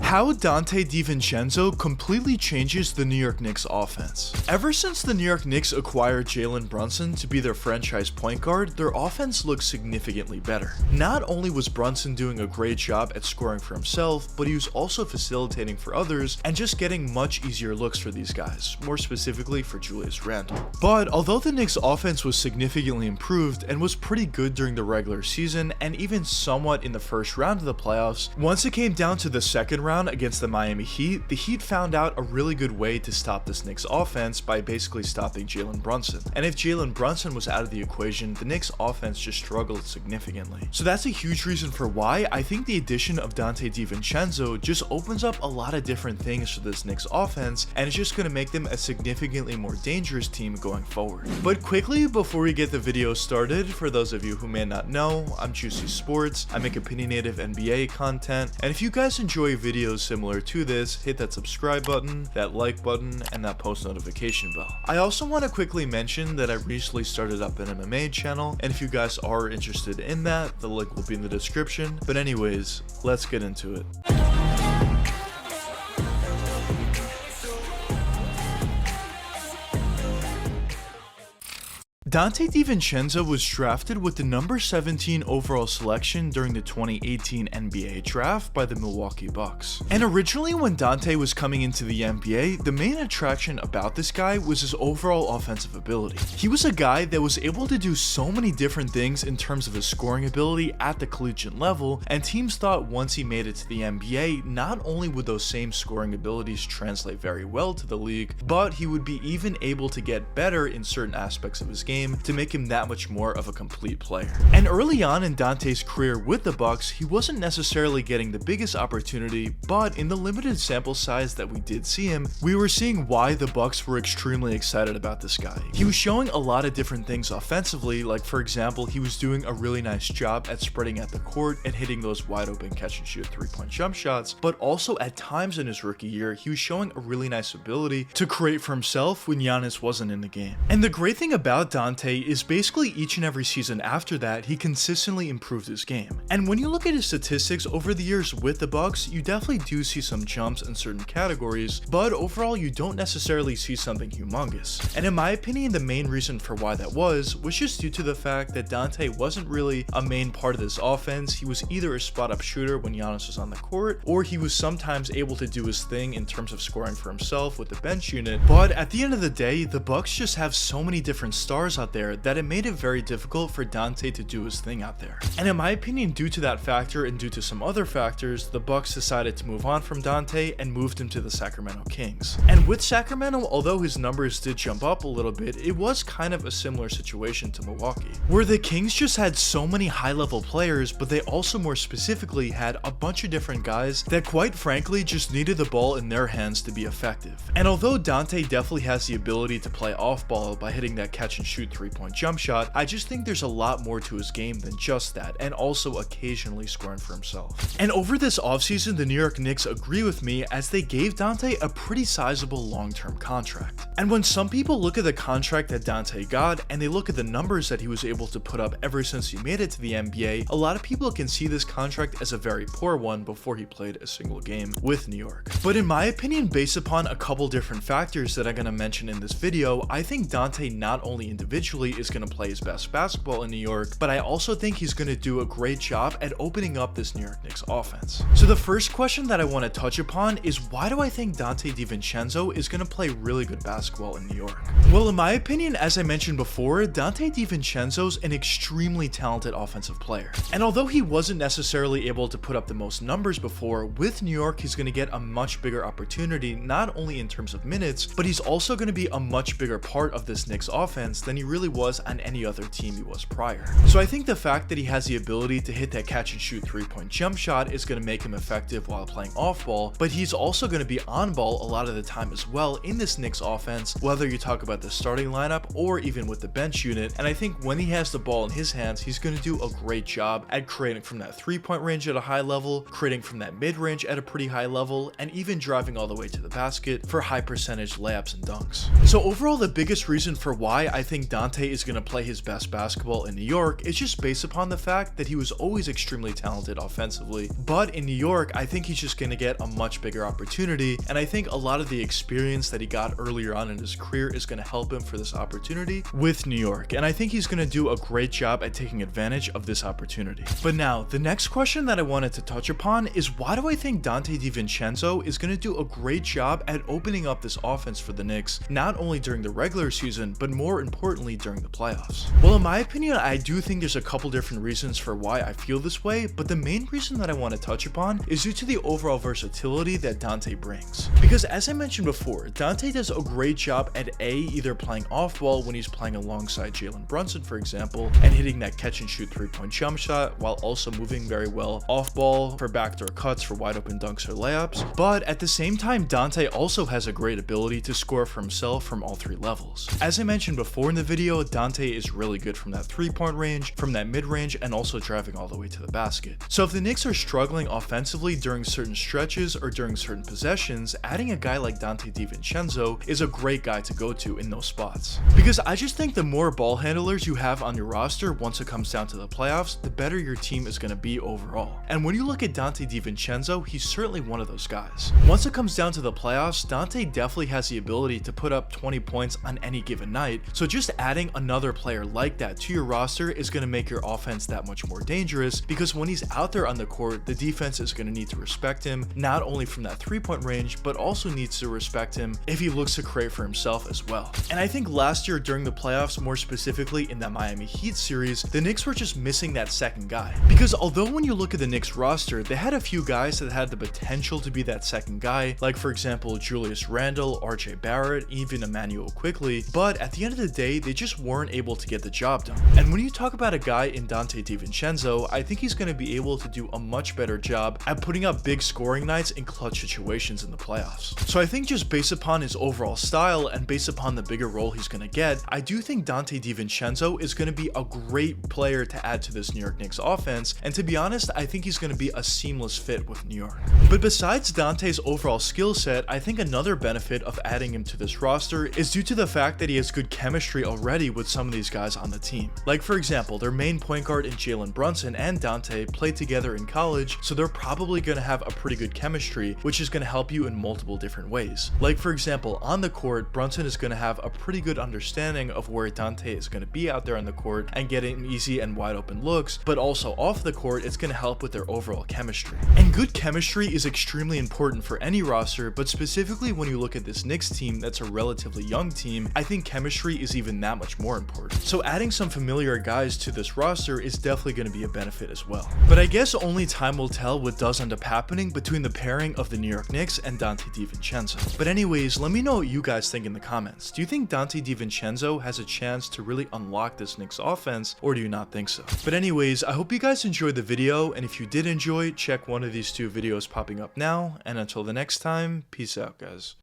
How Donte Divincenzo completely changes the New York Knicks offense. Ever since the New York Knicks acquired Jalen Brunson to be their franchise point guard, their offense looks significantly better. Not only was Brunson doing a great job at scoring for himself, but he was also facilitating for others and just getting much easier looks for these guys, more specifically for Julius Randle. But although the Knicks offense was significantly improved and was pretty good during the regular season and even somewhat in the first round of the playoffs, once it came down to the second round against the Miami Heat, the Heat found out a really good way to stop this Knicks offense by basically stopping Jalen Brunson. And if Jalen Brunson was out of the equation, the Knicks offense just struggled significantly. So that's a huge reason for why I think the addition of Donte Divincenzo just opens up a lot of different things for this Knicks offense, and it's just going to make them a significantly more dangerous team going forward. But quickly, before we get the video started, for those of you who may not know, I'm Juicy Sports. I make opinionated NBA content, and if you guys enjoy videos similar to this, hit that subscribe button, that like button, and that post notification bell. I also want to quickly mention that I recently started up an MMA channel, and if you guys are interested in that, the link will be in the description. But anyways, let's get into it. Donte Divincenzo was drafted with the number 17 overall selection during the 2018 NBA draft by the Milwaukee Bucks. And originally when Donte was coming into the NBA, the main attraction about this guy was his overall offensive ability. He was a guy that was able to do so many different things in terms of his scoring ability at the collegiate level, and teams thought once he made it to the NBA, not only would those same scoring abilities translate very well to the league, but he would be even able to get better in certain aspects of his game to make him that much more of a complete player. And early on in Donte's career with the Bucks, he wasn't necessarily getting the biggest opportunity, but in the limited sample size that we did see him, we were seeing why the Bucks were extremely excited about this guy. He was showing a lot of different things offensively, like for example, he was doing a really nice job at spreading out the court and hitting those wide open catch and shoot 3-point jump shots, but also at times in his rookie year, he was showing a really nice ability to create for himself when Giannis wasn't in the game. And the great thing about Donte is basically each and every season after that, he consistently improved his game. And when you look at his statistics over the years with the Bucks, you definitely do see some jumps in certain categories, but overall you don't necessarily see something humongous. And in my opinion, the main reason for why that was just due to the fact that Donte wasn't really a main part of this offense. He was either a spot-up shooter when Giannis was on the court, or he was sometimes able to do his thing in terms of scoring for himself with the bench unit. But at the end of the day, the Bucks just have so many different stars out there that it made it very difficult for Donte to do his thing out there. And in my opinion, due to that factor and due to some other factors, the Bucks decided to move on from Donte and moved him to the Sacramento Kings. And with Sacramento, although his numbers did jump up a little bit, it was kind of a similar situation to Milwaukee, where the Kings just had so many high-level players, but they also more specifically had a bunch of different guys that quite frankly just needed the ball in their hands to be effective. And although Donte definitely has the ability to play off ball by hitting that catch and shoot 3-point jump shot, I just think there's a lot more to his game than just that, and also occasionally scoring for himself. And over this offseason, the New York Knicks agree with me as they gave Donte a pretty sizable long-term contract. And when some people look at the contract that Donte got and they look at the numbers that he was able to put up ever since he made it to the NBA, a lot of people can see this contract as a very poor one before he played a single game with New York. But in my opinion, based upon a couple different factors that I'm going to mention in this video, I think Donte not only individually is going to play his best basketball in New York, but I also think he's going to do a great job at opening up this New York Knicks offense. So the first question that I want to touch upon is, why do I think Donte Divincenzo is going to play really good basketball in New York? Well, in my opinion, as I mentioned before, Donte Divincenzo's an extremely talented offensive player. And although he wasn't necessarily able to put up the most numbers before, with New York he's going to get a much bigger opportunity, not only in terms of minutes, but he's also going to be a much bigger part of this Knicks offense than he really was on any other team he was prior. So I think the fact that he has the ability to hit that catch and shoot 3-point jump shot is going to make him effective while playing off ball, but he's also going to be on ball a lot of the time as well in this Knicks offense, whether you talk about the starting lineup or even with the bench unit. And I think when he has the ball in his hands, he's going to do a great job at creating from that 3-point range at a high level, creating from that mid-range at a pretty high level, and even driving all the way to the basket for high percentage layups and dunks. So overall, the biggest reason for why I think Donte is going to play his best basketball in New York is just based upon the fact that he was always extremely talented offensively, but in New York, I think he's just going to get a much bigger opportunity, and I think a lot of the experience that he got earlier on in his career is going to help him for this opportunity with New York, and I think he's going to do a great job at taking advantage of this opportunity. But now, the next question that I wanted to touch upon is why do I think Donte Divincenzo is going to do a great job at opening up this offense for the Knicks, not only during the regular season, but more importantly during the playoffs? Well, in my opinion, I do think there's a couple different reasons for why I feel this way, but the main reason that I want to touch upon is due to the overall versatility that Donte brings. Because as I mentioned before, Donte does a great job at either playing off ball when he's playing alongside Jalen Brunson, for example, and hitting that catch and shoot 3-point jump shot, while also moving very well off ball for backdoor cuts for wide open dunks or layups. But at the same time, Donte also has a great ability to score for himself from all three levels. As I mentioned before in the video, Donte is really good from that 3-point range, from that mid-range, and also driving all the way to the basket. So if the Knicks are struggling offensively during certain stretches or during certain possessions, adding a guy like Donte Divincenzo is a great guy to go to in those spots. Because I just think the more ball handlers you have on your roster once it comes down to the playoffs, the better your team is going to be overall. And when you look at Donte Divincenzo, he's certainly one of those guys. Once it comes down to the playoffs, Donte definitely has the ability to put up 20 points on any given night, so just adding another player like that to your roster is going to make your offense that much more dangerous, because when he's out there on the court, the defense is going to need to respect him, not only from that 3-point range, but also needs to respect him if he looks to create for himself as well. And I think last year during the playoffs, more specifically in the Miami Heat series, the Knicks were just missing that second guy. Because although when you look at the Knicks roster, they had a few guys that had the potential to be that second guy, like for example Julius Randle, RJ Barrett, even Emmanuel Quickley, but at the end of the day, they just weren't able to get the job done. And when you talk about a guy in Donte Divincenzo, I think he's going to be able to do a much better job at putting up big scoring nights in clutch situations in the playoffs. So I think just based upon his overall style and based upon the bigger role he's going to get, I do think Donte Divincenzo is going to be a great player to add to this New York Knicks offense, and to be honest, I think he's going to be a seamless fit with New York. But besides Donte's overall skill set, I think another benefit of adding him to this roster is due to the fact that he has good chemistry already with some of these guys on the team. Like for example, their main point guard in Jalen Brunson and Donte played together in college, so they're probably going to have a pretty good chemistry, which is going to help you in multiple different ways. Like for example, on the court, Brunson is going to have a pretty good understanding of where Donte is going to be out there on the court and getting easy and wide open looks, but also off the court, it's going to help with their overall chemistry. And good chemistry is extremely important for any roster, but specifically when you look at this Knicks team that's a relatively young team, I think chemistry is even that much more important. So adding some familiar guys to this roster is definitely going to be a benefit as well. But I guess only time will tell what does end up happening between the pairing of the New York Knicks and Donte Divincenzo. But anyways, let me know what you guys think in the comments. Do you think Donte Divincenzo has a chance to really unlock this Knicks offense, or do you not think so? But anyways, I hope you guys enjoyed the video, and if you did enjoy, check one of these two videos popping up now, and until the next time, peace out guys.